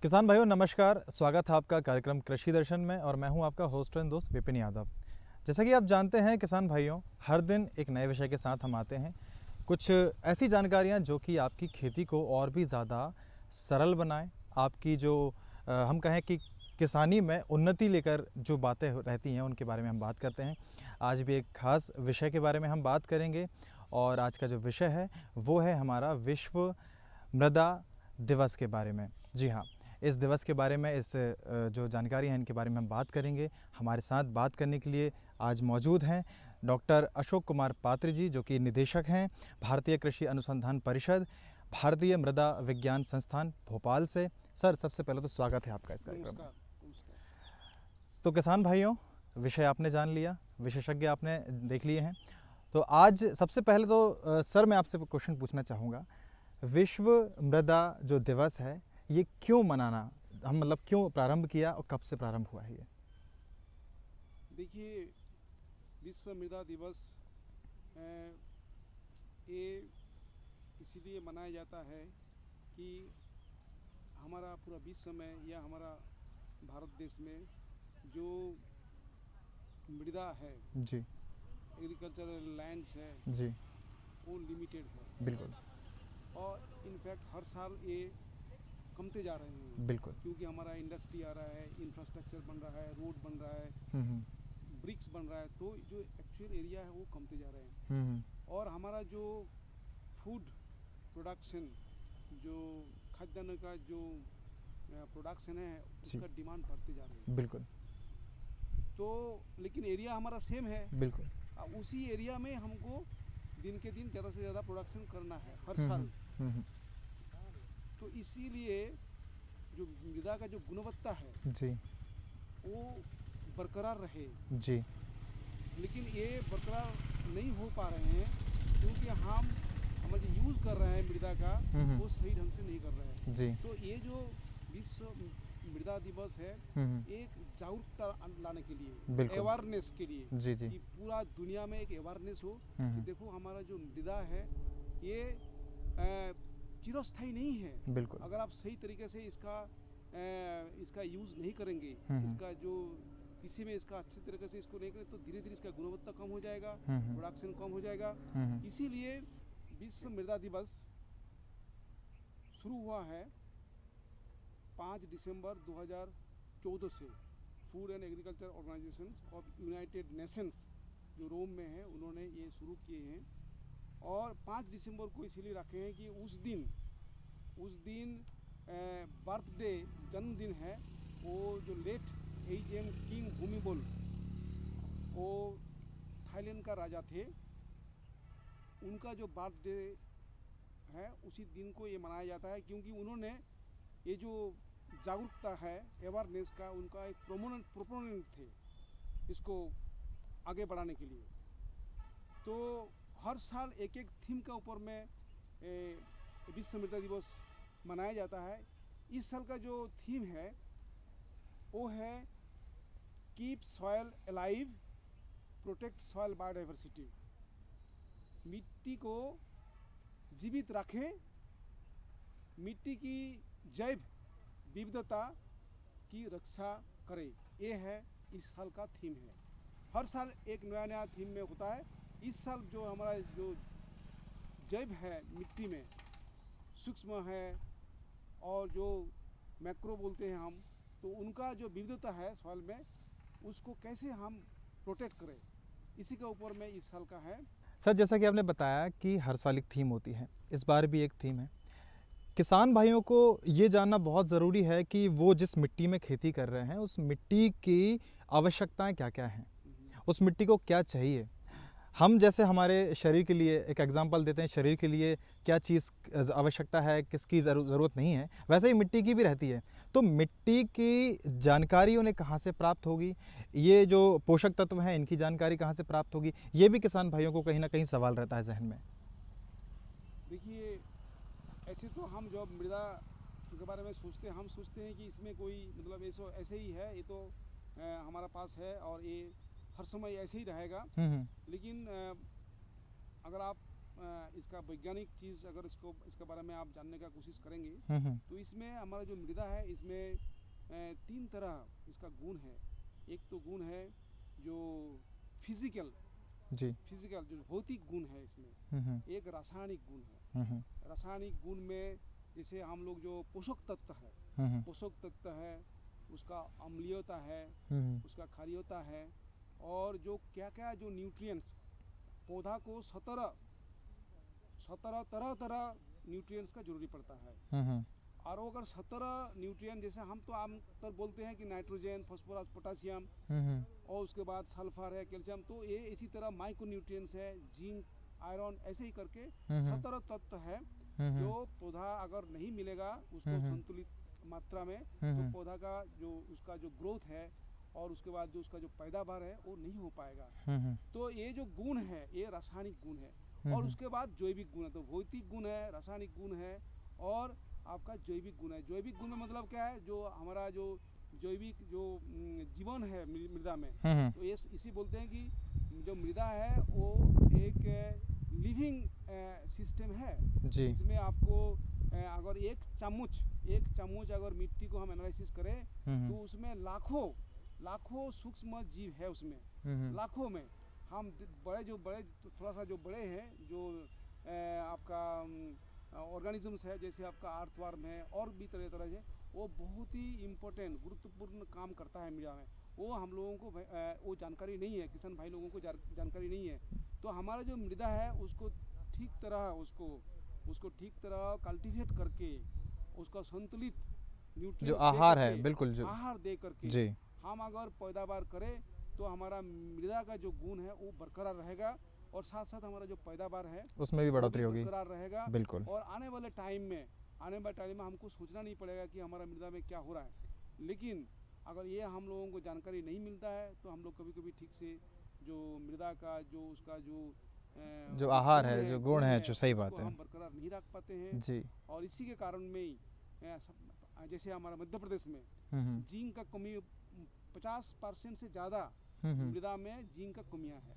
किसान भाइयों नमस्कार, स्वागत है आपका कार्यक्रम कृषि दर्शन में और मैं हूं आपका होस्ट एंड दोस्त विपिन यादव। जैसा कि आप जानते हैं किसान भाइयों, हर दिन एक नए विषय के साथ हम आते हैं। कुछ ऐसी जानकारियां जो कि आपकी खेती को और भी ज़्यादा सरल बनाएं, आपकी जो हम कहें कि किसानी में उन्नति लेकर जो बातें रहती हैं उनके बारे में हम बात करते हैं। आज भी एक खास विषय के बारे में हम बात करेंगे और आज का जो विषय है वो है हमारा विश्व मृदा दिवस के बारे में। जी हाँ, इस दिवस के बारे में, इस जो जानकारी है इनके बारे में हम बात करेंगे। हमारे साथ बात करने के लिए आज मौजूद हैं डॉक्टर अशोक कुमार पात्र जी, जो कि निदेशक हैं भारतीय कृषि अनुसंधान परिषद, भारतीय मृदा विज्ञान संस्थान भोपाल से। सर, सबसे पहले तो स्वागत है आपका इस कार्यक्रम में। तो किसान भाइयों, विषय आपने जान लिया, विशेषज्ञ आपने देख लिए हैं, तो आज सबसे पहले तो सर मैं आपसे क्वेश्चन पूछना चाहूँगा, विश्व मृदा जो दिवस है ये क्यों मनाना, हम मतलब क्यों प्रारंभ किया और कब से प्रारंभ हुआ है ये? देखिए, विश्व मृदा दिवस ये इसीलिए मनाया जाता है कि हमारा पूरा विश्व में या हमारा भारत देश में जो मृदा है जी, एग्रीकल्चरल लैंड्स है जी, वो लिमिटेड है। बिल्कुल और इनफैक्ट हर साल ये कमते जा रहे हैं। बिल्कुल, क्योंकि हमारा इंडस्ट्री आ रहा है, इंफ्रास्ट्रक्चर बन रहा है, रोड बन रहा है, ब्रिक्स बन रहा है, तो जो एक्चुअल एरिया है वो कमते जा रहे हैं। और हमारा जो फूड प्रोडक्शन, जो खाद्यान्न का जो प्रोडक्शन है उसका डिमांड बढ़ते जा रही है। बिल्कुल। तो लेकिन एरिया हमारा सेम है। बिल्कुल। उसी एरिया में हमको दिन के दिन ज़्यादा से ज़्यादा प्रोडक्शन करना है हर साल। तो इसीलिए जो मृदा का जो गुणवत्ता है जी, वो बरकरार रहे जी, लेकिन ये बरकरार नहीं हो पा रहे हैं क्योंकि हम जो यूज़ कर रहे हैं मृदा का वो सही ढंग से नहीं कर रहे हैं जी। तो ये जो विश्व मृदा दिवस है एक जागरूकता लाने के लिए, अवेयरनेस के लिए, जी, जी, कि पूरा दुनिया में एक अवेयरनेस हो कि देखो हमारा जो मृदा है ये चिरस्थायी नहीं है। बिल्कुल। अगर आप सही तरीके से इसका यूज़ नहीं करेंगे, इसका जो किसी में इसका अच्छे तरीके से इसको नहीं करें तो धीरे धीरे इसका गुणवत्ता कम हो जाएगा, प्रोडक्शन कम हो जाएगा। इसीलिए विश्व मृदा दिवस शुरू हुआ है 5 दिसंबर 2014 से। Food and agriculture organization of United Nations जो रोम में है उन्होंने ये शुरू किए हैं और 5 दिसंबर को इसीलिए रखे हैं कि उस दिन बर्थडे जन्मदिन है। वो जो लेट एच.एम. किंग भूमिबोल, वो थाईलैंड का राजा थे, उनका जो बर्थडे है उसी दिन को ये मनाया जाता है क्योंकि उन्होंने ये जो जागरूकता है अवेयरनेस का, उनका एक प्रोपोनेंट थे इसको आगे बढ़ाने के लिए। तो हर साल एक एक थीम का ऊपर में विश्व मृदा दिवस मनाया जाता है। इस साल का जो थीम है वो है keep soil alive, protect soil biodiversity. मिट्टी को जीवित रखें, मिट्टी की जैव विविधता की रक्षा करें, ये है इस साल का थीम है। हर साल एक नया नया थीम में होता है। इस साल जो हमारा जो जैव है मिट्टी में, सूक्ष्म है और जो मैक्रो बोलते हैं हम, तो उनका जो विविधता है सॉइल में उसको कैसे हम प्रोटेक्ट करें, इसी के ऊपर में इस साल का है। सर, जैसा कि आपने बताया कि हर साल एक थीम होती है, इस बार भी एक थीम है। किसान भाइयों को ये जानना बहुत ज़रूरी है कि वो जिस मिट्टी में खेती कर रहे हैं उस मिट्टी की आवश्यकताएं क्या क्या हैं, उस मिट्टी को क्या चाहिए। हम जैसे हमारे शरीर के लिए एक एग्जांपल देते हैं, शरीर के लिए क्या चीज़ आवश्यकता है, किसकी ज़रूरत नहीं है, वैसे ही मिट्टी की भी रहती है। तो मिट्टी की जानकारी उन्हें कहाँ से प्राप्त होगी, ये जो पोषक तत्व हैं इनकी जानकारी कहाँ से प्राप्त होगी, ये भी किसान भाइयों को कहीं ना कहीं सवाल रहता है जहन में। देखिए, ऐसे तो हम जो मृदा के बारे में सोचते हैं, हम सोचते हैं कि इसमें कोई मतलब ऐसे ही है, ये तो हमारा पास है और ये हर समय ऐसे ही रहेगा। लेकिन अगर आप इसका वैज्ञानिक चीज़ अगर इसके बारे में आप जानने का कोशिश करेंगे तो इसमें हमारा जो मृदा है इसमें 3 तरह इसका गुण है। एक तो गुण है जो फिजिकल जो भौतिक गुण है इसमें, एक रासायनिक गुण है। रासायनिक गुण में जैसे हम लोग जो पोषक तत्व है उसका अम्लीयता है, उसका क्षारीयता है, और जो क्या क्या जो न्यूट्रिएंट्स पौधा को 17 तरह न्यूट्रिएंट्स का जरूरी पड़ता है। और अगर 17 न्यूट्रिएंट, जैसे हम तो आमतौर बोलते हैं कि नाइट्रोजन, फास्फोरस, पोटासियम और उसके बाद सल्फर है, कैल्शियम, तो ये इसी तरह माइक्रो न्यूट्रिएंट्स है, जिंक, आयरन, ऐसे ही करके 17 तत्व है जो पौधा अगर नहीं मिलेगा उसको संतुलित मात्रा में, तो पौधा का जो उसका जो ग्रोथ है और उसके बाद जो उसका जो पैदावार है वो नहीं हो पाएगा। तो ये जो गुण है ये रासायनिक गुण है। और उसके बाद जैविक गुण है, तो भौतिक गुण है, रासायनिक गुण है और आपका जैविक गुण है। जैविक गुण में मतलब क्या है, जो हमारा जो जैविक जो जीवन है मृदा में, तो ये इसी बोलते हैं कि जो मृदा है वो एक लिविंग सिस्टम है जी। इसमें आपको अगर एक चम्मच अगर मिट्टी को हम एनालिसिस करें तो उसमें लाखों सूक्ष्म जीव है उसमें, लाखों में। हम बड़े थोड़ा सा जो बड़े हैं जो आपका ऑर्गेनिजम्स है, जैसे आपका अर्थवर्म है और भी तरह से, वो बहुत ही इम्पोर्टेंट गुरुत्वपूर्ण काम करता है मृदा में। वो हम लोगों को वो जानकारी नहीं है, किसान भाई लोगों को जानकारी नहीं है। तो हमारा जो मृदा है उसको ठीक तरह कल्टीवेट करके उसका संतुलित जो आहार है, बिल्कुल जो आहार दे करके जी हम अगर पैदावार करें तो हमारा मृदा का जो गुण है वो बरकरार रहेगा और साथ साथ हमारा जो पैदावार है उसमें भी बढ़ोतरी होगी, बरकरार रहेगा। बिल्कुल। और आने वाले टाइम में हमको सोचना नहीं पड़ेगा कि हमारा मृदा में क्या हो रहा है। लेकिन अगर ये हम लोगों को जानकारी नहीं मिलता है तो हम लोग कभी ठीक से जो मृदा का जो उसका जो आहार है, जो गुण है, जो सही बात है, हम बरकरार नहीं रख पाते हैं जी। और इसी के कारण में जैसे हमारा मध्य प्रदेश में जिंक का कमी 50% से ज़्यादा मृदा में जिंक का कमियां है।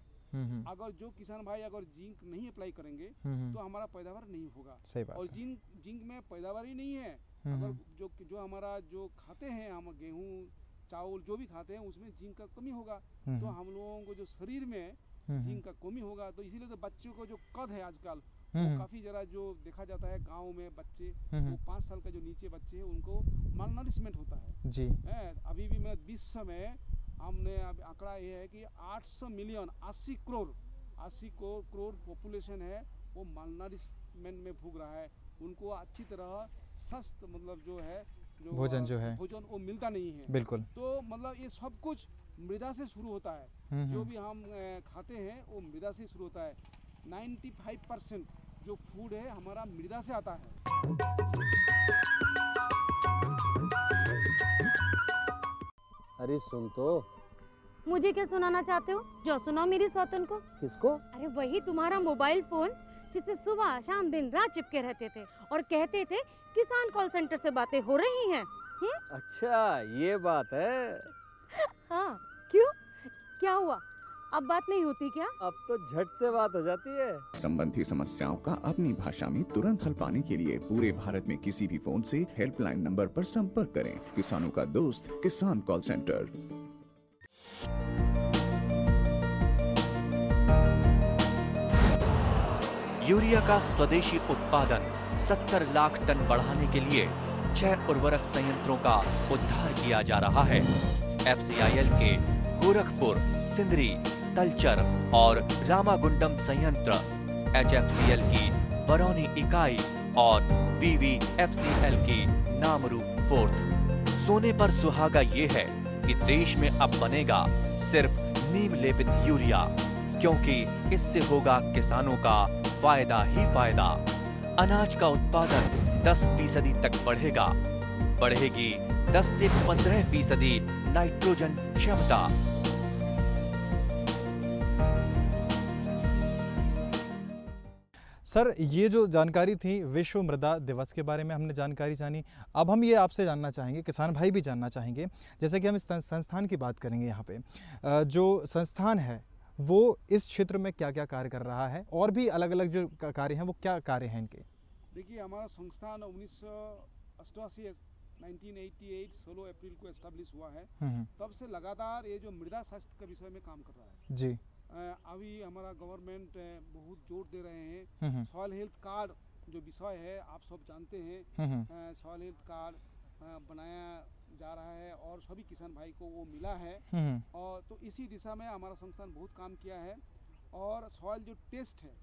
अगर जो किसान भाई अगर जिंक नहीं अप्लाई करेंगे तो हमारा पैदावार नहीं होगा। सही बात। और जिंक में पैदावार ही नहीं है। अगर जो हमारा जो खाते हैं हम गेहूँ चावल जो भी खाते हैं उसमें जिंक का कमी होगा, तो हम लोगों को जो शरीर में जिंक का कमी होगा। तो इसीलिए तो बच्चों को जो कद है आजकल वो काफ़ी ज़रा जो देखा जाता है गांव में बच्चे वो 5 साल का जो नीचे बच्चे हैं उनको मालनरिशमेंट होता है जी। अभी भी मैं 20 में हमने अब आंकड़ा ये है कि 800 मिलियन 80 करोड़ पॉपुलेशन है वो मालनरिशमेंट में भूग रहा है। उनको अच्छी तरह स्वस्थ मतलब जो है भोजन वो मिलता नहीं है। बिल्कुल। तो मतलब ये सब कुछ मृदा से शुरू होता है। जो भी हम खाते हैं वो मृदा से शुरू होता है। 95% जो फूड है हमारा मृदा से आता है। अरे सुन तो। मुझे क्या सुनाना चाहते हो? जो सुनाओ मेरी सौतन को। किसको? अरे वही तुम्हारा मोबाइल फोन जिससे सुबह शाम दिन रात चिपके रहते थे और कहते थे किसान कॉल सेंटर से बातें हो रही हैं। अच्छा ये बात है। हाँ क्यों, क्या हुआ? अब बात नहीं होती क्या? अब तो झट से बात हो जाती है। संबंधी समस्याओं का अपनी भाषा में तुरंत हल पाने के लिए पूरे भारत में किसी भी फोन से हेल्पलाइन नंबर पर संपर्क करें। किसानों का दोस्त किसान कॉल सेंटर। यूरिया का स्वदेशी उत्पादन 70 लाख टन बढ़ाने के लिए 6 उर्वरक संयंत्रों का उद्धार किया जा रहा है। FCIL के गोरखपुर, सिंदरी, तलचर और रामागुंडम संयंत्र, HFCL की बरौनी इकाई और BVFCL की नामरू फोर्थ। सोने पर सुहागा ये है कि देश में अब बनेगा सिर्फ नीम लेपित यूरिया, क्योंकि इससे होगा किसानों का फायदा ही फायदा। अनाज का उत्पादन 10% तक बढ़ेगा। बढ़ेगी 10 से 15% नाइट्रोजन क्षमता। सर, ये जो जानकारी थी विश्व मृदा दिवस के बारे में हमने जानकारी जानी। अब हम ये आपसे जानना चाहेंगे, किसान भाई भी जानना चाहेंगे, जैसे कि हम इस संस्थान की बात करेंगे यहाँ पे। जो संस्थान है वो इस क्षेत्र में क्या क्या कार्य कर रहा है, और भी अलग अलग जो कार्य हैं वो क्या कार्य हैं इनके? देखिए, हमारा संस्थान 1988 1988 16 अप्रैल को एस्टेब्लिश हुआ है। तब से लगातार ये जो मृदा स्वास्थ्य के विषय में काम कर रहा है जी। अभी हमारा गवर्नमेंट बहुत जोर दे रहे हैं। सॉइल हेल्थ कार्ड जो विषय है आप सब जानते हैं, सॉइल हेल्थ कार्ड बनाया जा रहा है और सभी किसान भाई को वो मिला है। और तो इसी दिशा में हमारा संस्थान बहुत काम किया है। और सॉइल जो टेस्ट है,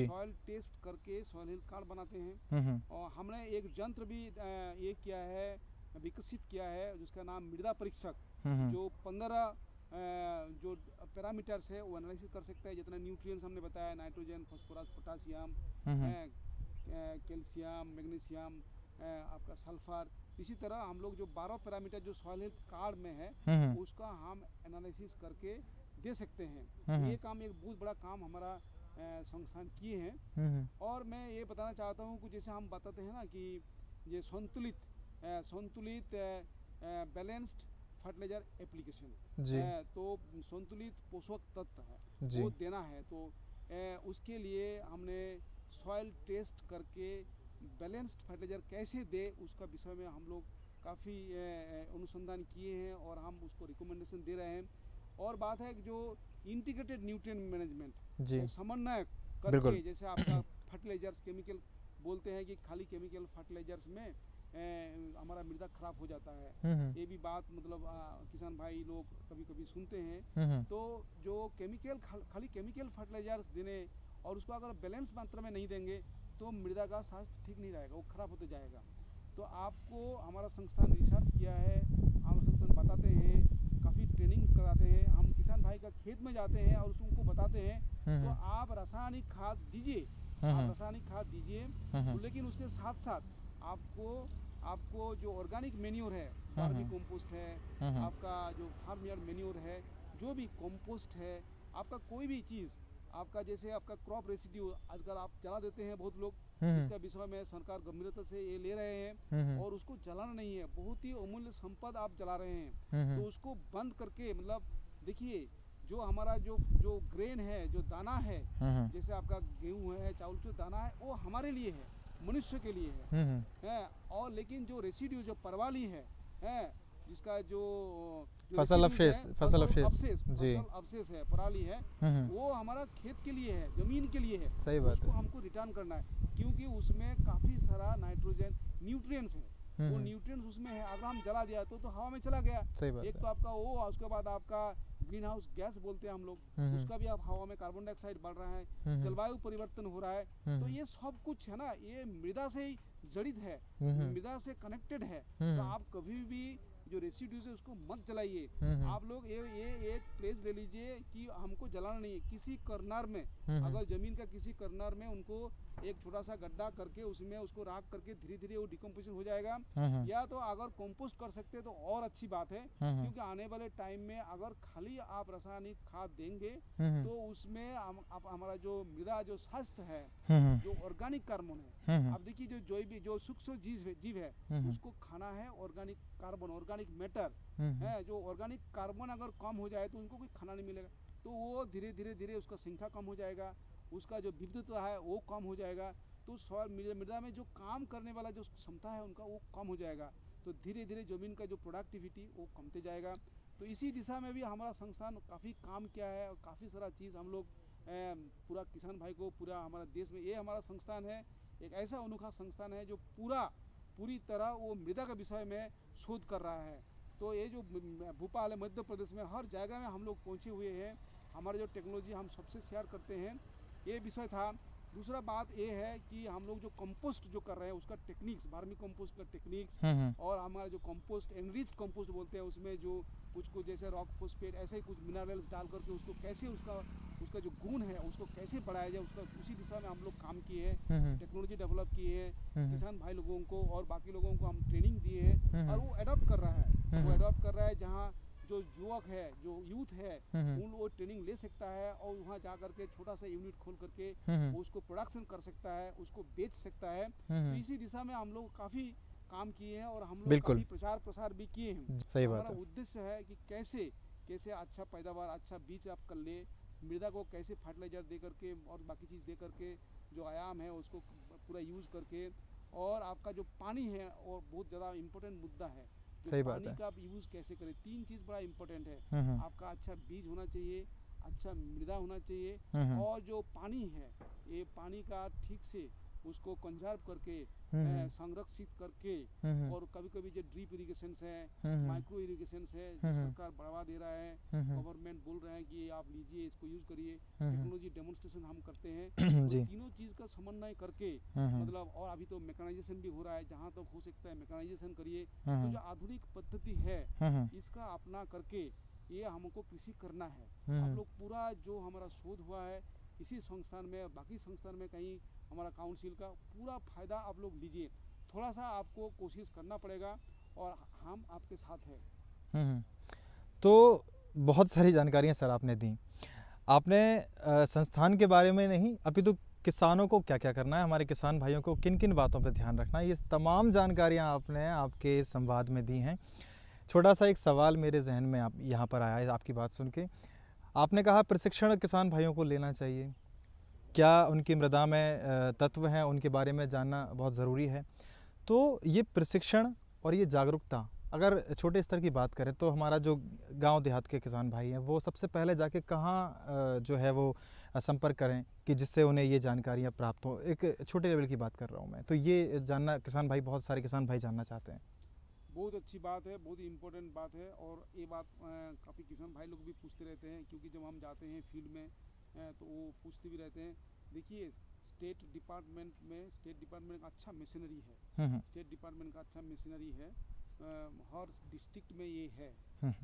सॉइल टेस्ट करके सॉइल हेल्थ कार्ड बनाते हैं। और हमने एक यंत्र भी ये किया है, विकसित किया है, जिसका नाम मृदा परीक्षक, जो 15 जो पैरामीटर्स है वो एनालिसिस कर सकता है। जितना न्यूट्रिएंट्स हमने बताया, nitrogen, phosphorus, potassium, calcium, magnesium, आपका सल्फर, इसी तरह हम लोग जो 12 पैरामीटर जो सॉइल हेल्थ कार्ड में है उसका हम एनालिसिस करके दे सकते हैं। ये काम एक बहुत बड़ा काम हमारा संस्थान किए हैं। और मैं ये बताना चाहता हूँ कि जैसे हम बताते हैं ना कि ये संतुलित बैलेंस्ड फर्टिलाइजर एप्लीकेशन, तो संतुलित पोषक तत्व है वो देना है। तो उसके लिए हमने सॉइल टेस्ट करके बैलेंस्ड फर्टिलाइजर कैसे दे उसका विषय में हम लोग काफ़ी अनुसंधान किए हैं और हम उसको रिकमेंडेशन दे रहे हैं। और बात है कि जो इंटीग्रेटेड न्यूट्रिएंट मैनेजमेंट समन्वय करके, जैसे आपका फर्टिलाइजर्स केमिकल बोलते हैं कि खाली केमिकल फर्टिलाइजर्स में हमारा मृदा खराब हो जाता है। ये भी बात मतलब किसान भाई लोग कभी कभी सुनते हैं। तो जो खाली केमिकल फर्टिलाइजर्स देने और उसको अगर बैलेंस मात्रा में नहीं देंगे तो मृदा का स्वास्थ्य ठीक नहीं रहेगा, वो खराब होते जाएगा। तो आपको हमारा संस्थान रिसर्च किया है, हमारा संस्थान बताते हैं, काफ़ी ट्रेनिंग कराते हैं। हम किसान भाई का खेत में जाते हैं और उनको बताते हैं तो आप रासायनिक खाद दीजिए, लेकिन उसके साथ साथ आपको जो ऑर्गेनिक मेन्योर है, वर्मी कंपोस्ट है, आपका जो फार्म यार्ड मेन्योर है, जो भी कंपोस्ट है, आपका कोई भी चीज़, आपका जैसे आपका क्रॉप रेसिड्यू आजकल आप जला देते हैं बहुत लोग, इसका विषय में सरकार गंभीरता से ये ले रहे हैं और उसको जलाना नहीं है, बहुत ही अमूल्य संपदा आप जला रहे हैं। तो उसको बंद करके, मतलब देखिए जो हमारा जो ग्रेन है, जो दाना है, जैसे आपका गेहूँ है, चावल जो दाना है, वो हमारे लिए है, मनुष्य के लिए है। और लेकिन जो रेसिड्यू जो परवाली है जिसका जो फसल अवशेष है, पराली है, वो हमारा खेत के लिए है, जमीन के लिए है। सही बात है, हमको रिटर्न करना है, क्योंकि उसमें काफी सारा नाइट्रोजन न्यूट्रिएंट्स है। वो न्यूट्रिएंट्स उसमें है, अगर हम जला दिया तो हवा में चला गया। एक तो आपका वो, उसके बाद आपका ग्रीन हाउस गैस बोलते हैं हम लोग, उसका भी आप हवा में कार्बन डाइऑक्साइड बढ़ रहा है, जलवायु परिवर्तन हो रहा है। तो ये सब कुछ है ना, ये मृदा से ही जड़ित है, मृदा से कनेक्टेड है। तो आप कभी भी जो रेसिड्यूज है उसको मत जलाइए। आप लोग ये एक प्लेस ले लीजिए कि हमको जलाना नहीं है। किसी कर्नर में, अगर जमीन का किसी कर्नर में उनको एक छोटा सा गड्ढा करके उसमें उसको राख करके धीरे धीरे वो डिकम्पोजिशन हो जाएगा। या तो अगर कंपोस्ट कर सकते हैं तो और अच्छी बात है, क्योंकि आने वाले टाइम में अगर खाली आप रासायनिक खाद देंगे तो उसमें हमारा जो मृदा जो स्वास्थ्य है, जो ऑर्गेनिक कार्बन है, आप देखिए जो सूक्ष्म जीव है उसको खाना है ऑर्गेनिक कार्बन, ऑर्गेनिक मैटर है। जो ऑर्गेनिक कार्बन अगर कम हो जाए तो उनको कोई खाना नहीं मिलेगा, तो वो धीरे धीरे उसका संख्या कम हो जाएगा, उसका जो विविधता है वो कम हो जाएगा। तो मृदा में जो काम करने वाला जो क्षमता है उनका वो कम हो जाएगा, तो धीरे धीरे जमीन का जो प्रोडक्टिविटी वो कमते जाएगा। तो इसी दिशा में भी हमारा संस्थान काफ़ी काम किया है और काफ़ी सारा चीज़ हम लोग पूरा किसान भाई को, पूरा हमारा देश में, ये हमारा संस्थान है एक ऐसा अनोखा संस्थान है जो पूरी तरह वो मृदा के विषय में शोध कर रहा है। तो ये जो भोपाल है, मध्य प्रदेश में हर जगह में हम लोग पहुँचे हुए हैं। हमारे जो टेक्नोलॉजी हम सबसे शेयर करते हैं। ये विषय था दूसरा बात ये है कि हम लोग जो कंपोस्ट जो कर रहे हैं उसका टेक्निक्स, वर्मी कंपोस्ट का टेक्निक्स, और हमारा जो कंपोस्ट एनरिच कंपोस्ट बोलते हैं, उसमें जो कुछ जैसे रॉक फॉस्फेट ऐसे ही कुछ मिनरल्स डाल करके उसको कैसे उसका जो गुण है उसको कैसे बढ़ाया जाए, उसका उसी दिशा में हम लोग काम किए हैं, टेक्नोलॉजी डेवलप किए हैं। किसान भाई लोगों को और बाकी लोगों को हम ट्रेनिंग दिए हैं और वो अडॉप्ट कर रहा है। जहाँ जो युवक है, जो यूथ है, उन वो ट्रेनिंग ले सकता है और वहाँ जा करके छोटा सा यूनिट खोल करके वो उसको प्रोडक्शन कर सकता है, उसको बेच सकता है। तो इसी दिशा में हम लोग काफ़ी काम किए हैं और हम लोग काफ़ी प्रचार प्रसार भी किए हैं। सही बात हमारा है। उद्देश्य है कि कैसे अच्छा पैदावार, अच्छा बीज आप कर ले, मृदा को कैसे फर्टिलाइजर दे करके और बाकी चीज़ दे करके जो आयाम है उसको पूरा यूज़ करके, और आपका जो पानी है और बहुत ज़्यादा इम्पोर्टेंट मुद्दा है। सही बात पानी है। का आप यूज़ कैसे करें, 3 चीज़ बड़ा इम्पोर्टेंट है। आपका अच्छा बीज होना चाहिए, अच्छा मृदा होना चाहिए, और जो पानी है ये पानी का ठीक से उसको कंजर्व करके संरक्षित करके, और कभी कभी जो ड्रिप इरिगेशंस है, माइक्रो इरिगेशंस है, सरकार बढ़ावा दे रहा है, गवर्नमेंट बोल रहे हैं कि आप लीजिए, इसको यूज़ करिए, टेक्नोलॉजी डेमोन्स्ट्रेशन हम करते हैं। तो तीनों चीज़ का समन्वय करके मतलब, और अभी तो मैकेनाइजेशन भी हो रहा है, जहाँ तक हो सकता है मैकेनाइजेशन करिए। तो जो आधुनिक पद्धति है इसका अपना करके ये हमको कृषि करना है। आप लोग पूरा जो हमारा शोध हुआ है इसी संस्थान में, बाकी संस्थान में कहीं हमारा काउंसिल का पूरा फ़ायदा आप लोग लीजिए। थोड़ा सा आपको कोशिश करना पड़ेगा और हम आपके साथ हैं। तो बहुत सारी जानकारियाँ सर आपने दी। आपने संस्थान के बारे में नहीं, अभी तो किसानों को क्या क्या करना है, हमारे किसान भाइयों को किन किन बातों पर ध्यान रखना है, ये तमाम जानकारियाँ आपने आपके संवाद में दी हैं। छोटा सा एक सवाल मेरे जहन में आप यहाँ पर आया है आपकी बात सुन के। आपने कहा प्रशिक्षण किसान भाइयों को लेना चाहिए, क्या उनकी मृदा में तत्व हैं उनके बारे में जानना बहुत ज़रूरी है। तो ये प्रशिक्षण और ये जागरूकता, अगर छोटे स्तर की बात करें तो हमारा जो गांव देहात के किसान भाई हैं वो सबसे पहले जाके कहाँ जो है वो संपर्क करें कि जिससे उन्हें ये जानकारियाँ प्राप्त हो। एक छोटे लेवल की बात कर रहा हूँ मैं, तो ये जानना किसान भाई, बहुत सारे किसान भाई जानना चाहते हैं। बहुत अच्छी बात है, बहुत ही इम्पोर्टेंट बात है, और ये बात काफ़ी किसान भाई लोग भी पूछते रहते हैं, क्योंकि जब हम जाते हैं फील्ड में तो वो पूछते भी रहते हैं। देखिए, स्टेट डिपार्टमेंट का अच्छा मशीनरी है, स्टेट डिपार्टमेंट का अच्छा मशीनरी है, हर डिस्ट्रिक्ट में ये है।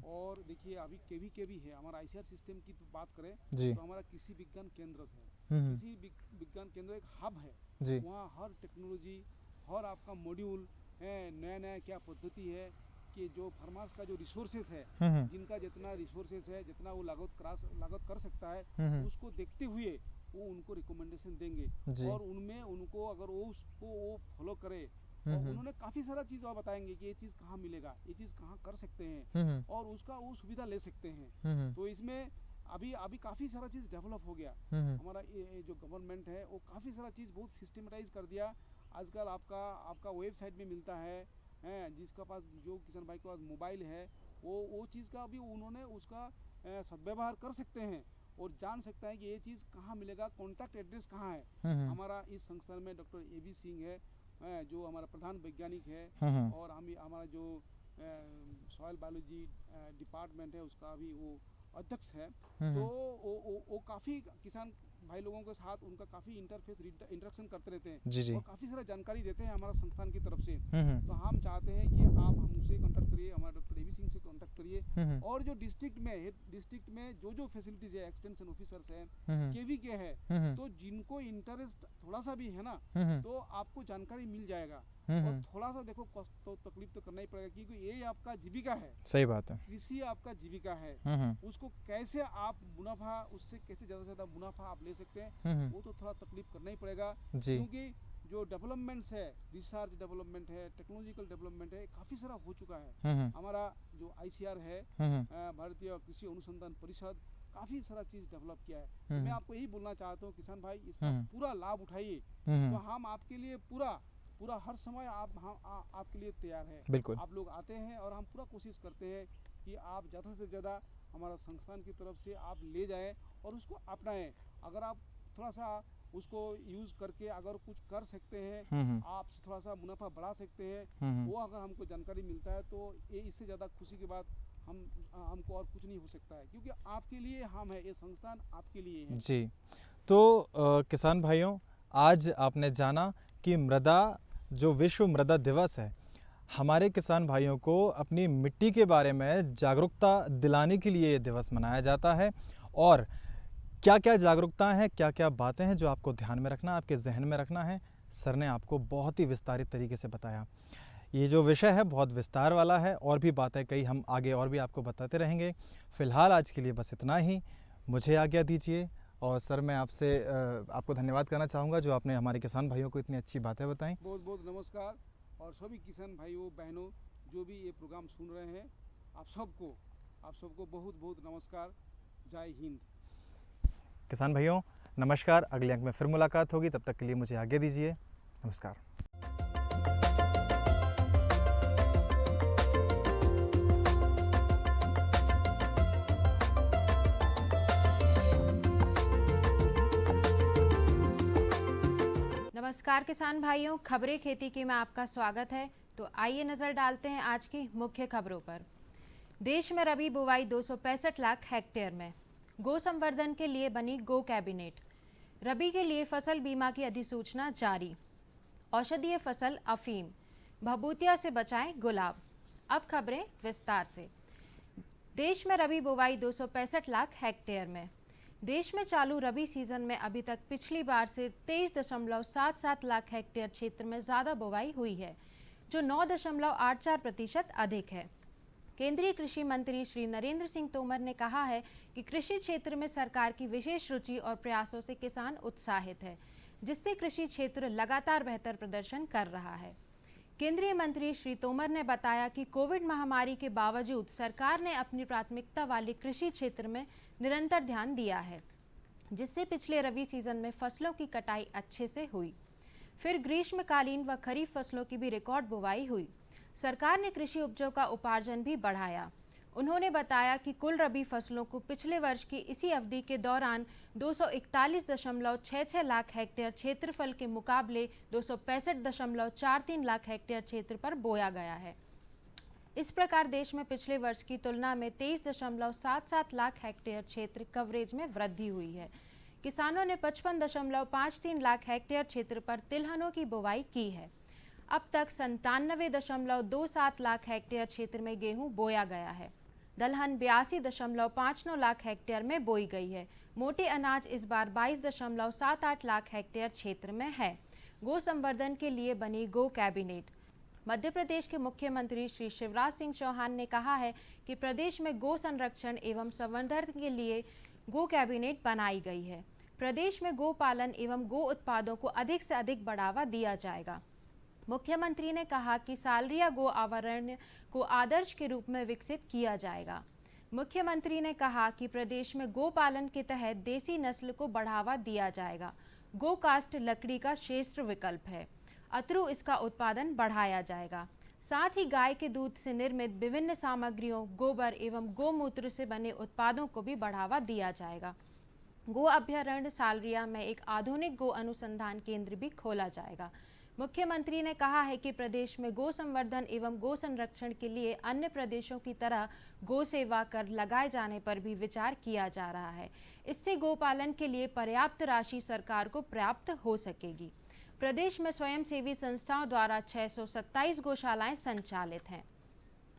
और देखिए अभी केवी है, हमारा ICR सिस्टम की तो बात करें तो हमारा कृषि विज्ञान केंद्र है, कृषि विज्ञान केंद्र एक हब है। वहाँ हर टेक्नोलॉजी, हर आपका मॉड्यूल है, नया क्या पद्धति है कि जो फार्मर्स का जो रिसोर्सेस है, जिनका जितना रिसोर्सेस है, जितना वो लागत कर सकता है, उसको देखते हुए वो उनको रिकमेंडेशन देंगे और उनमें उनको अगर वो उसको वो फॉलो करे, और उन्होंने काफ़ी सारा चीज़ और बताएंगे कि ये चीज़ कहाँ मिलेगा, ये चीज़ कहाँ कर सकते हैं, और उसका वो सुविधा ले सकते हैं। तो इसमें अभी काफ़ी सारा चीज़ डेवलप हो गया। हमारा ये जो गवर्नमेंट है वो काफ़ी सारा चीज़ बहुत सिस्टमेटाइज कर दिया। आजकल आपका वेबसाइट में मिलता है, जिसका पास, जो किसान भाई के पास मोबाइल है, वो चीज़ का भी उन्होंने उसका सद्व्यवहार कर सकते हैं और जान सकता है कि ये चीज़ कहाँ मिलेगा, कॉन्टैक्ट एड्रेस कहाँ है। हमारा इस संस्थान में डॉक्टर AB सिंह है, जो हमारा प्रधान वैज्ञानिक है, और हमारा जो सॉइल बायोलॉजी डिपार्टमेंट है उसका भी वो अध्यक्ष है। तो वो काफ़ी किसान भाई लोगों के साथ उनका काफ़ी इंटरेक्शन करते रहते हैं और काफ़ी सारा जानकारी देते हैं हमारा संस्थान की तरफ से। तो हम चाहते हैं कि आप हमसे कांटेक्ट करिए, हमारे डॉक्टर AB सिंह से कांटेक्ट करिए, और जो डिस्ट्रिक्ट में जो फैसिलिटीज है, एक्सटेंशन ऑफिसर्स हैं, KV के है, तो जिनको इंटरेस्ट थोड़ा सा भी है ना, तो आपको जानकारी मिल जाएगा। और थोड़ा सा देखो कष्ट तो तकलीफ तो करना ही पड़ेगा, क्योंकि ये आपका जीविका है। सही बात है, कृषि आपका जीविका है। उसको कैसे आप मुनाफा, उससे कैसे ज़्यादा से ज़्यादा मुनाफा आप ले सकते हैं, वो तो थोड़ा तकलीफ करना ही पड़ेगा। क्योंकि जो डेवलपमेंट्स है, रिसर्च डेवलपमेंट है, टेक्नोलॉजिकल डेवलपमेंट है, काफ़ी सारा हो चुका है। हमारा जो ICR है, भारतीय कृषि अनुसंधान परिषद, काफ़ी सारा चीज़ डेवलप किया है। तो मैं आपको यही बोलना चाहता हूँ, किसान भाई इसका पूरा लाभ उठाइए। तो हम आपके लिए पूरा हर समय आपके लिए तैयार है। बिल्कुल, आप लोग आते हैं और हम पूरा कोशिश करते हैं कि आप ज़्यादा से ज़्यादा हमारा संस्थान की तरफ से आप ले जाएं और उसको अपनाएं। अगर आप थोड़ा सा उसको यूज़ करके अगर कुछ कर सकते हैं, आप थोड़ा सा मुनाफा बढ़ा सकते हैं, वो अगर हमको जानकारी मिलता है, तो ये इससे ज़्यादा खुशी की बात हमको और कुछ नहीं हो सकता है, क्योंकि आपके लिए हम है, ये संस्थान आपके लिए है। जी, तो किसान भाइयों, आज आपने जाना कि मृदा जो विश्व मृदा दिवस है, हमारे किसान भाइयों को अपनी मिट्टी के बारे में जागरूकता दिलाने के लिए ये दिवस मनाया जाता है। और क्या क्या जागरूकता है, क्या क्या बातें हैं जो आपको ध्यान में रखना, आपके जहन में रखना है, सर ने आपको बहुत ही विस्तारित तरीके से बताया। ये जो विषय है बहुत विस्तार वाला है और भी बातें कई हम आगे और भी आपको बताते रहेंगे। फ़िलहाल आज के लिए बस इतना ही, मुझे आज्ञा दीजिए। और सर मैं आपसे आपको धन्यवाद करना चाहूँगा जो आपने हमारे किसान भाइयों को इतनी अच्छी बातें बताई। बहुत बहुत नमस्कार। और सभी किसान भाइयों बहनों जो भी ये प्रोग्राम सुन रहे हैं, आप सबको बहुत बहुत नमस्कार। जय हिंद। किसान भाइयों नमस्कार, अगले अंक में फिर मुलाकात होगी, तब तक के लिए मुझे आज्ञा दीजिए। नमस्कार। नमस्कार किसान भाइयों, खबरें खेती की में आपका स्वागत है। तो आइए नजर डालते हैं आज की मुख्य खबरों पर। देश में रबी बुवाई 265 लाख हेक्टेयर में। गो संवर्धन के लिए बनी गो कैबिनेट। रबी के लिए फसल बीमा की अधिसूचना जारी। औषधीय फसल अफीम, भभूतिया से बचाएं गुलाब। अब खबरें विस्तार से। देश में रबी बुवाई 265 लाख हेक्टेयर में। देश में चालू रबी सीजन में अभी तक पिछली बार से 23.77 लाख हेक्टेयर क्षेत्र में ज़्यादा बुवाई हुई है, जो 9.84% अधिक है। केंद्रीय कृषि मंत्री श्री नरेंद्र सिंह तोमर ने कहा है कि कृषि क्षेत्र में सरकार की विशेष रुचि और प्रयासों से किसान उत्साहित है, जिससे कृषि क्षेत्र लगातार बेहतर प्रदर्शन कर रहा है। केंद्रीय मंत्री श्री तोमर ने बताया कि कोविड महामारी के बावजूद सरकार ने अपनी प्राथमिकता वाले कृषि क्षेत्र में निरंतर ध्यान दिया है, जिससे पिछले रबी सीजन में फसलों की कटाई अच्छे से हुई। फिर ग्रीष्मकालीन व खरीफ फसलों की भी रिकॉर्ड बुवाई हुई। सरकार ने कृषि उपजों का उपार्जन भी बढ़ाया। उन्होंने बताया कि कुल रबी फसलों को पिछले वर्ष की इसी अवधि के दौरान 241.66 लाख हेक्टेयर क्षेत्रफल के मुकाबले 265.43 लाख हेक्टेयर क्षेत्र पर बोया गया है। इस प्रकार देश में पिछले वर्ष की तुलना में 23.77 लाख हेक्टेयर क्षेत्र कवरेज में वृद्धि हुई है। किसानों ने 55.53 लाख हेक्टेयर क्षेत्र पर तिलहनों की बुवाई की है। अब तक 97.27 लाख हेक्टेयर क्षेत्र में गेहूं बोया गया है। दलहन 82.59 लाख हेक्टेयर में बोई गई है। मोटे अनाज इस बार 22.78 लाख हेक्टेयर क्षेत्र में है। गो संवर्धन के लिए बनी गो कैबिनेट। मध्य प्रदेश के मुख्यमंत्री श्री शिवराज सिंह चौहान ने कहा है कि प्रदेश में गो संरक्षण एवं संवर्धन के लिए गो कैबिनेट बनाई गई है। प्रदेश में गो पालन एवं गो उत्पादों को अधिक से अधिक बढ़ावा दिया जाएगा। मुख्यमंत्री ने कहा कि सालरिया गो अभयारण्य को आदर्श के रूप में विकसित किया जाएगा। मुख्यमंत्री ने कहा कि प्रदेश में गो पालन के तहत देसी नस्ल को बढ़ावा दिया जाएगा। गो कास्ट लकड़ी का श्रेष्ठ विकल्प है। अतरू इसका उत्पादन बढ़ाया जाएगा। साथ ही गाय के दूध से निर्मित विभिन्न सामग्रियों, गोबर एवं गोमूत्र से बने उत्पादों को भी बढ़ावा दिया जाएगा। गो अभयारण्य सालरिया में एक आधुनिक गो अनुसंधान केंद्र भी खोला जाएगा। मुख्यमंत्री ने कहा है कि प्रदेश में गो संवर्धन एवं गो संरक्षण के लिए अन्य प्रदेशों की तरह गो सेवा कर लगाए जाने पर भी विचार किया जा रहा है। इससे गोपालन के लिए पर्याप्त राशि सरकार को प्राप्त हो सकेगी। प्रदेश में स्वयंसेवी संस्थाओं द्वारा 627 गौशालाएं संचालित हैं।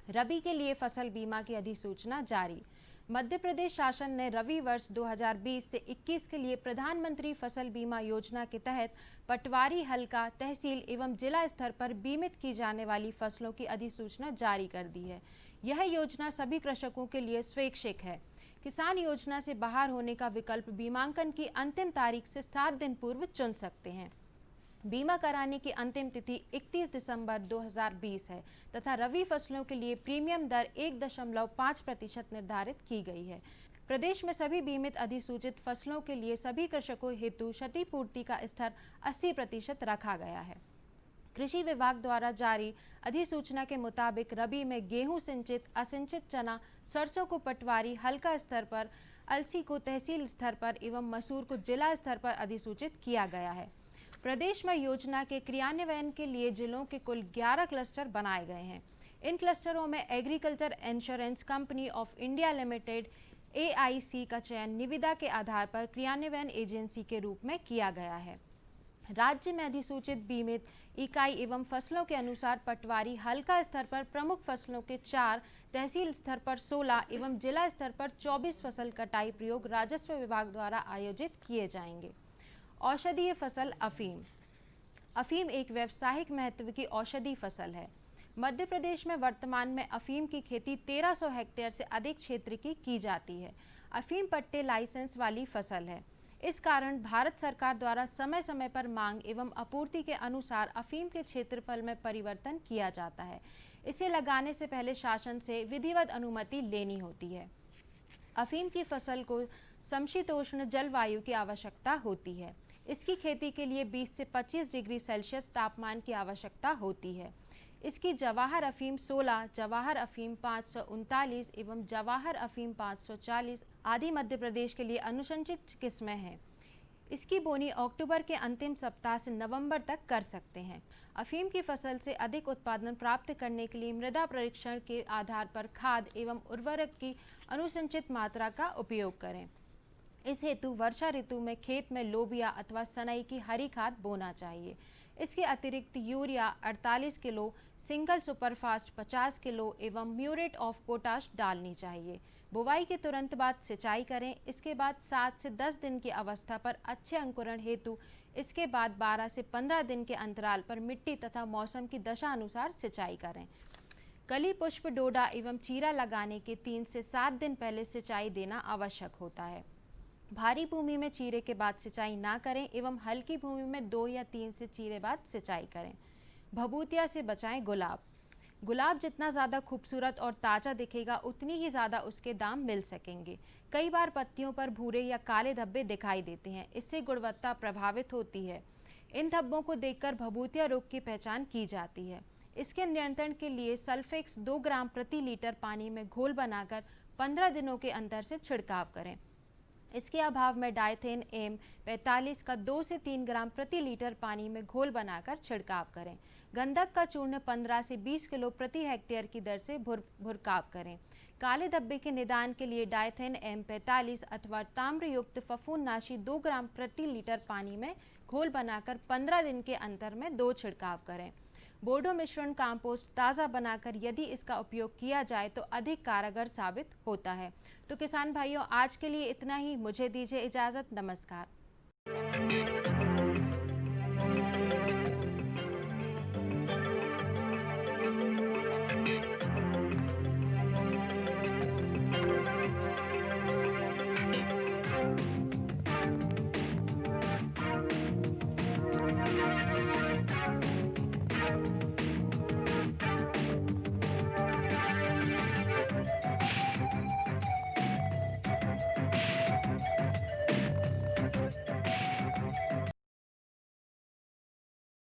रबी के लिए फसल बीमा की अधिसूचना जारी। मध्य प्रदेश शासन ने रबी वर्ष 2020 से 21 के लिए प्रधानमंत्री फसल बीमा योजना के तहत पटवारी, हल्का, तहसील एवं जिला स्तर पर बीमित की जाने वाली फसलों की अधिसूचना जारी कर दी है। यह योजना सभी कृषकों के लिए स्वैच्छिक है। किसान योजना से बाहर होने का विकल्प बीमांकन की अंतिम तारीख से 7 दिन पूर्व चुन सकते हैं। बीमा कराने की अंतिम तिथि 31 दिसंबर 2020 है तथा रबी फसलों के लिए प्रीमियम दर 1.5% निर्धारित की गई है। प्रदेश में सभी बीमित अधिसूचित फसलों के लिए सभी कृषकों हेतु क्षतिपूर्ति का स्तर 80% रखा गया है। कृषि विभाग द्वारा जारी अधिसूचना के मुताबिक रबी में गेहूं सिंचित, असिंचित चना, सरसों को पटवारी, हल्का स्तर पर, अलसी को तहसील स्तर पर एवं मसूर को जिला स्तर पर अधिसूचित किया गया है। प्रदेश में योजना के क्रियान्वयन के लिए जिलों के कुल 11 क्लस्टर बनाए गए हैं। इन क्लस्टरों में agriculture insurance company of India limited AIC का चयन निविदा के आधार पर क्रियान्वयन एजेंसी के रूप में किया गया है। राज्य में अधिसूचित बीमित इकाई एवं फसलों के अनुसार पटवारी हल्का स्तर पर प्रमुख फसलों के 4, तहसील स्तर पर 16 एवं जिला स्तर पर 24 फसल कटाई प्रयोग राजस्व विभाग द्वारा आयोजित किए जाएंगे। औषधीय फसल अफीम। अफीम एक व्यावसायिक महत्व की औषधि फसल है। मध्य प्रदेश में वर्तमान में अफीम की खेती 1300 हेक्टेयर से अधिक क्षेत्र की जाती है। अफीम पट्टे लाइसेंस वाली फसल है। इस कारण भारत सरकार द्वारा समय समय पर मांग एवं आपूर्ति के अनुसार अफीम के क्षेत्रफल में परिवर्तन किया जाता है। इसे लगाने से पहले शासन से विधिवत अनुमति लेनी होती है। अफीम की फसल को समशीतोष्ण जलवायु की आवश्यकता होती है। इसकी खेती के लिए 20 से 25 डिग्री सेल्सियस तापमान की आवश्यकता होती है। इसकी जवाहर अफीम 16, जवाहर अफीम 539 एवं जवाहर अफीम 540 आदि मध्य प्रदेश के लिए अनुशंसित किस्में हैं। इसकी बोनी अक्टूबर के अंतिम सप्ताह से नवंबर तक कर सकते हैं। अफीम की फसल से अधिक उत्पादन प्राप्त करने के लिए मृदा परीक्षण के आधार पर खाद एवं उर्वरक की अनुशंसित मात्रा का उपयोग करें। इस हेतु वर्षा ऋतु में खेत में लोबिया अथवा सनई की हरी खाद बोना चाहिए। इसके अतिरिक्त urea 48 kilo, single superfast 50 kilo एवं म्यूरेट ऑफ पोटाश डालनी चाहिए। बुवाई के तुरंत बाद सिंचाई करें। इसके बाद 7 से 10 दिन की अवस्था पर अच्छे अंकुरण हेतु इसके बाद 12 से 15 दिन के अंतराल पर मिट्टी तथा मौसम की दशा अनुसार सिंचाई करें। कली पुष्प डोडा एवं चीरा लगाने के 3 से 7 दिन पहले सिंचाई देना आवश्यक होता है। भारी भूमि में चीरे के बाद सिंचाई ना करें एवं हल्की भूमि में 2 या 3 से चीरे बाद सिंचाई करें। भभूतिया से बचाएं गुलाब। गुलाब जितना ज़्यादा खूबसूरत और ताज़ा दिखेगा उतनी ही ज़्यादा उसके दाम मिल सकेंगे। कई बार पत्तियों पर भूरे या काले धब्बे दिखाई देते हैं। इससे गुणवत्ता प्रभावित होती है। इन धब्बों को देखकर भभूतिया रोग की पहचान की जाती है। इसके नियंत्रण के लिए सल्फेक्स 2 ग्राम प्रति लीटर पानी में घोल बनाकर 15 दिनों के अंतर से छिड़काव करें। इसके अभाव में डाइथेन एम 45 का 2 से 3 ग्राम प्रति लीटर पानी में घोल बनाकर छिड़काव करें। गंधक का चूर्ण 15 से 20 किलो प्रति हेक्टेयर की दर से भुरकाव करें। काले धब्बे के निदान के लिए डाइथेन एम 45 अथवा ताम्रयुक्त फफूंदनाशी 2 ग्राम प्रति लीटर पानी में घोल बनाकर 15 दिन के अंतर में 2 छिड़काव करें। बोडो मिश्रण कंपोस्ट ताज़ा बनाकर यदि इसका उपयोग किया जाए तो अधिक कारगर साबित होता है। तो किसान भाइयों, आज के लिए इतना ही। मुझे दीजिए इजाज़त। नमस्कार।